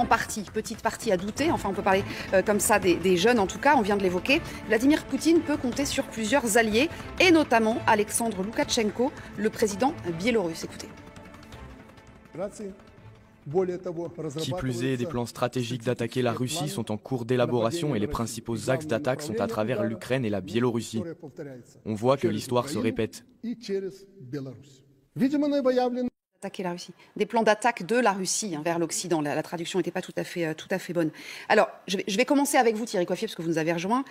en partie, petite partie à douter, enfin on peut parler comme ça des jeunes en tout cas, on vient de l'évoquer. Vladimir Poutine peut compter sur plusieurs alliés, et notamment Alexandre Loukachenko, le président biélorusse. Écoutez. Qui plus est, des plans stratégiques d'attaquer la Russie sont en cours d'élaboration et les principaux axes d'attaque sont à travers l'Ukraine et la Biélorussie. On voit que l'histoire se répète. Attaquer la Russie. Des plans d'attaque de la Russie vers l'Occident. La traduction n'était pas tout à fait bonne. Alors, je vais commencer avec vous, Thierry Coiffier, parce que vous nous avez rejoint.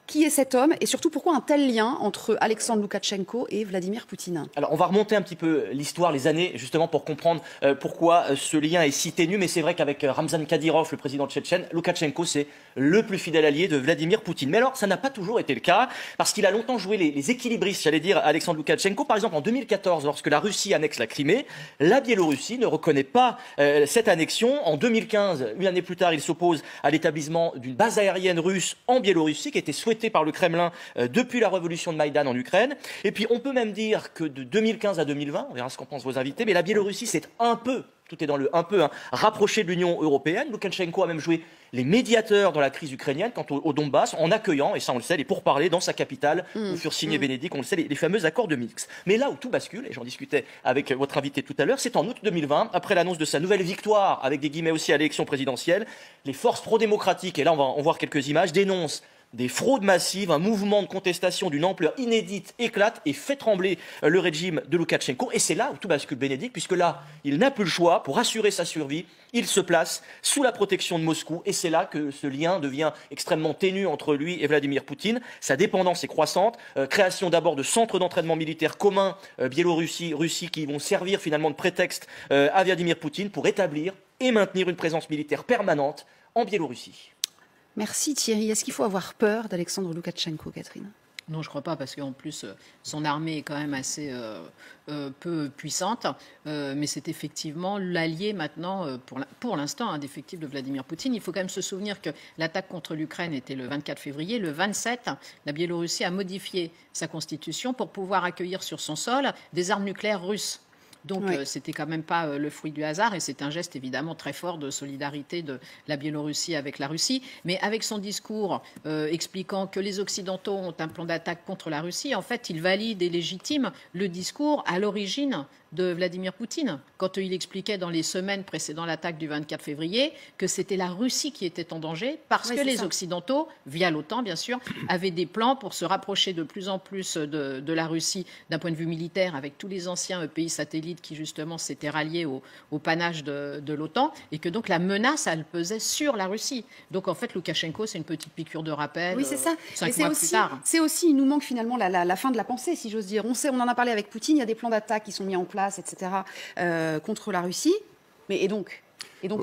Qui est cet homme et surtout pourquoi un tel lien entre Alexandre Loukachenko et Vladimir Poutine? Alors on va remonter un petit peu l'histoire, les années, justement pour comprendre pourquoi ce lien est si ténu. Mais c'est vrai qu'avec Ramzan Kadyrov, le président tchétchène, Loukachenko c'est le plus fidèle allié de Vladimir Poutine. Mais alors ça n'a pas toujours été le cas parce qu'il a longtemps joué les équilibristes, j'allais dire, Alexandre Loukachenko. Par exemple en 2014, lorsque la Russie annexe la Crimée, la Biélorussie ne reconnaît pas cette annexion. En 2015, une année plus tard, il s'oppose à l'établissement d'une base aérienne russe en Biélorussie qui était souhaitée par le Kremlin depuis la révolution de Maïdan en Ukraine. Et puis on peut même dire que de 2015 à 2020, on verra ce qu'en pensent vos invités, mais la Biélorussie s'est un peu, tout est dans le un peu, rapprochée de l'Union européenne. Loukachenko a même joué les médiateurs dans la crise ukrainienne quant au Donbass, en accueillant, et ça on le sait, les pourparlers dans sa capitale où furent signés Bénédicte, on le sait, les fameux accords de Minsk. Mais là où tout bascule, et j'en discutais avec votre invité tout à l'heure, c'est en août 2020, après l'annonce de sa nouvelle victoire, avec des guillemets aussi à l'élection présidentielle, les forces pro-démocratiques, et là on va en voir quelques images, dénoncent des fraudes massives, un mouvement de contestation d'une ampleur inédite éclate et fait trembler le régime de Loukachenko. Et c'est là où tout bascule, Bénédicte, puisque là, il n'a plus le choix. Pour assurer sa survie, il se place sous la protection de Moscou. Et c'est là que ce lien devient extrêmement ténu entre lui et Vladimir Poutine. Sa dépendance est croissante. Création d'abord de centres d'entraînement militaire communs Biélorussie, Russie, qui vont servir finalement de prétexte à Vladimir Poutine pour établir et maintenir une présence militaire permanente en Biélorussie. Merci Thierry. Est-ce qu'il faut avoir peur d'Alexandre Loukachenko, Catherine? Non, je ne crois pas, parce qu'en plus, son armée est quand même assez peu puissante. Mais c'est effectivement l'allié maintenant, pour l'instant, indéfectible de Vladimir Poutine. Il faut quand même se souvenir que l'attaque contre l'Ukraine était le 24 février. Le 27, la Biélorussie a modifié sa constitution pour pouvoir accueillir sur son sol des armes nucléaires russes. Donc, c'était quand même pas le fruit du hasard, et c'est un geste évidemment très fort de solidarité de la Biélorussie avec la Russie. Mais avec son discours expliquant que les Occidentaux ont un plan d'attaque contre la Russie, en fait, il valide et légitime le discours à l'origine de Vladimir Poutine, quand il expliquait dans les semaines précédant l'attaque du 24 février que c'était la Russie qui était en danger parce que les Occidentaux, via l'OTAN bien sûr, avaient des plans pour se rapprocher de plus en plus de la Russie d'un point de vue militaire, avec tous les anciens pays satellites qui justement s'étaient ralliés au panache de l'OTAN, et que donc la menace, elle pesait sur la Russie. Donc en fait, Loukachenko, c'est une petite piqûre de rappel. Oui, c'est ça. 5 mois plus tard. C'est aussi, il nous manque finalement la fin de la pensée, si j'ose dire. On en a parlé avec Poutine, il y a des plans d'attaque qui sont mis en place, etc., contre la Russie. Mais et donc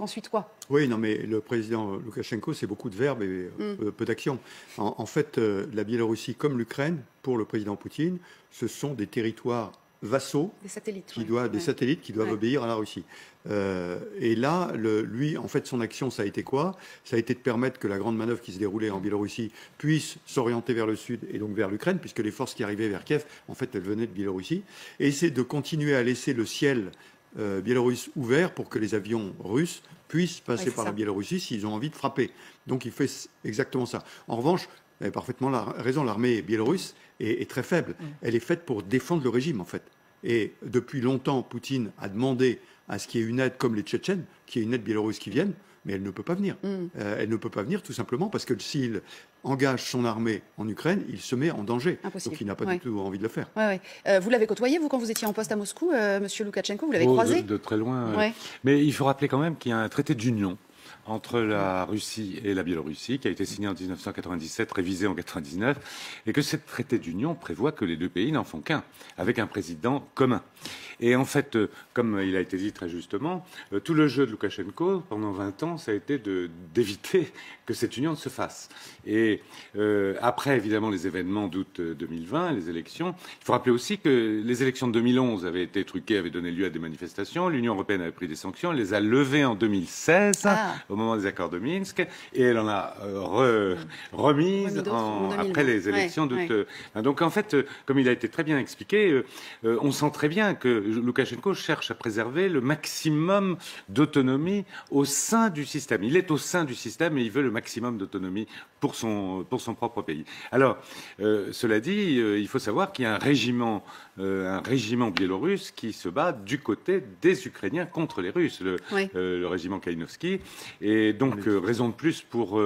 ensuite quoi? Oui, non, mais le président Loukachenko, c'est beaucoup de verbes et peu d'actions. En fait, la Biélorussie, comme l'Ukraine, pour le président Poutine, ce sont des territoires vassaux, des satellites, des satellites qui doivent obéir à la Russie. Et là, lui, en fait, son action, ça a été quoi? Ça a été de permettre que la grande manœuvre qui se déroulait en Biélorussie puisse s'orienter vers le sud et donc vers l'Ukraine, puisque les forces qui arrivaient vers Kiev, en fait, elles venaient de Biélorussie. Et c'est de continuer à laisser le ciel biélorusse ouvert pour que les avions russes puissent passer par la Biélorussie s'ils ont envie de frapper. Donc il fait exactement ça. En revanche, vous avez parfaitement raison, l'armée biélorusse est très faible. Elle est faite pour défendre le régime, en fait. Et depuis longtemps, Poutine a demandé à ce qu'il y ait une aide comme les Tchétchènes, qu'il y ait une aide biélorusse qui vienne, mais elle ne peut pas venir. Elle ne peut pas venir tout simplement parce que s'il engage son armée en Ukraine, il se met en danger. Impossible. Donc il n'a pas du tout envie de le faire. Vous l'avez côtoyé, vous, quand vous étiez en poste à Moscou, Monsieur Loukachenko, vous l'avez croisé de très loin. Mais il faut rappeler quand même qu'il y a un traité d'union entre la Russie et la Biélorussie, qui a été signé en 1997, révisé en 1999, et que ce traité d'union prévoit que les deux pays n'en font qu'un, avec un président commun. Et en fait, comme il a été dit très justement, tout le jeu de Loukachenko, pendant 20 ans, ça a été d'éviter que cette union ne se fasse. Et après, évidemment, les événements d'août 2020, les élections, il faut rappeler aussi que les élections de 2011 avaient été truquées, avaient donné lieu à des manifestations. L'Union européenne avait pris des sanctions, elle les a levées en 2016. au moment des accords de Minsk, et elle en a remise après les élections d'août. Donc en fait, comme il a été très bien expliqué, on sent très bien que Loukachenko cherche à préserver le maximum d'autonomie au sein du système. Il est au sein du système et il veut le maximum d'autonomie pour son propre pays. Alors, cela dit, il faut savoir qu'il y a un régiment biélorusse qui se bat du côté des Ukrainiens contre les Russes, le régiment Kalinovski. Et donc, raison de plus pour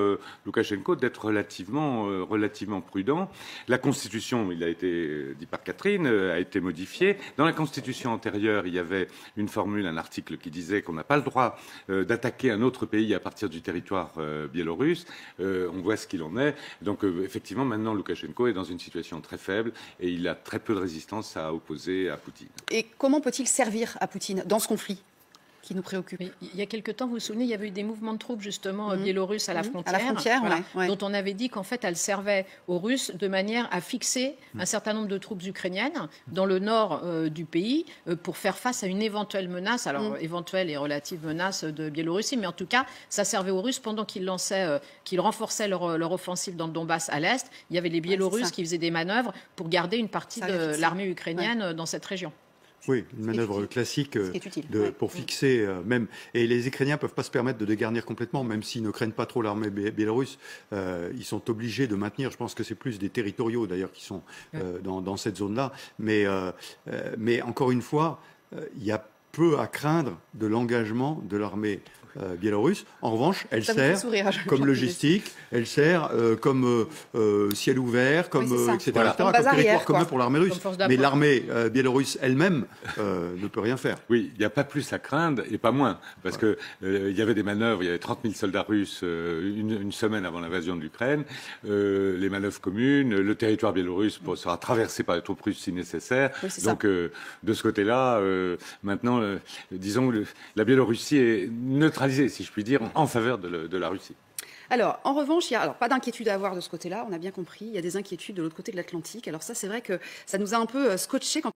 Loukachenko d'être relativement prudent. La Constitution, il a été dit par Catherine, a été modifiée. Dans la Constitution antérieure, il y avait une formule, un article qui disait qu'on n'a pas le droit d'attaquer un autre pays à partir du territoire biélorusse. On voit ce qu'il en est. Donc, effectivement, maintenant, Loukachenko est dans une situation très faible et il a très peu de résistance à opposer à Poutine. Et comment peut-il servir à Poutine dans ce conflit qui nous préoccupe? Il y a quelque temps, vous vous souvenez, il y avait eu des mouvements de troupes justement biélorusses à la frontière, dont on avait dit qu'en fait elles servaient aux Russes de manière à fixer un certain nombre de troupes ukrainiennes dans le nord du pays pour faire face à une éventuelle menace, alors éventuelle et relative menace de Biélorussie, mais en tout cas ça servait aux Russes pendant qu'ils renforçaient leur offensive dans le Donbass à l'est. Il y avait les Biélorusses qui faisaient des manœuvres pour garder une partie de l'armée ukrainienne dans cette région. Oui, une manœuvre classique pour fixer même. Et les Ukrainiens ne peuvent pas se permettre de dégarnir complètement, même s'ils ne craignent pas trop l'armée biélorusse. Ils sont obligés de maintenir, je pense que c'est plus des territoriaux d'ailleurs qui sont dans cette zone-là. Mais encore une fois, il y a peu à craindre de l'engagement de l'armée biélorusse. En revanche, elle sert comme logistique, elle sert comme ciel ouvert, comme etc. Comme territoire commun pour l'armée russe. Mais l'armée biélorusse elle-même ne peut rien faire. Oui, il n'y a pas plus à craindre et pas moins, parce que il y avait des manœuvres, il y avait 30 000 soldats russes une semaine avant l'invasion de l'Ukraine, les manœuvres communes, le territoire biélorusse sera traversé par les troupes russes si nécessaire. Donc de ce côté-là, maintenant, disons, la Biélorussie est neutralisée, si je puis dire, en faveur de la Russie. Alors, en revanche, il n'y a pas d'inquiétude à avoir de ce côté-là, on a bien compris. Il y a des inquiétudes de l'autre côté de l'Atlantique. Alors ça, c'est vrai que ça nous a un peu scotché quand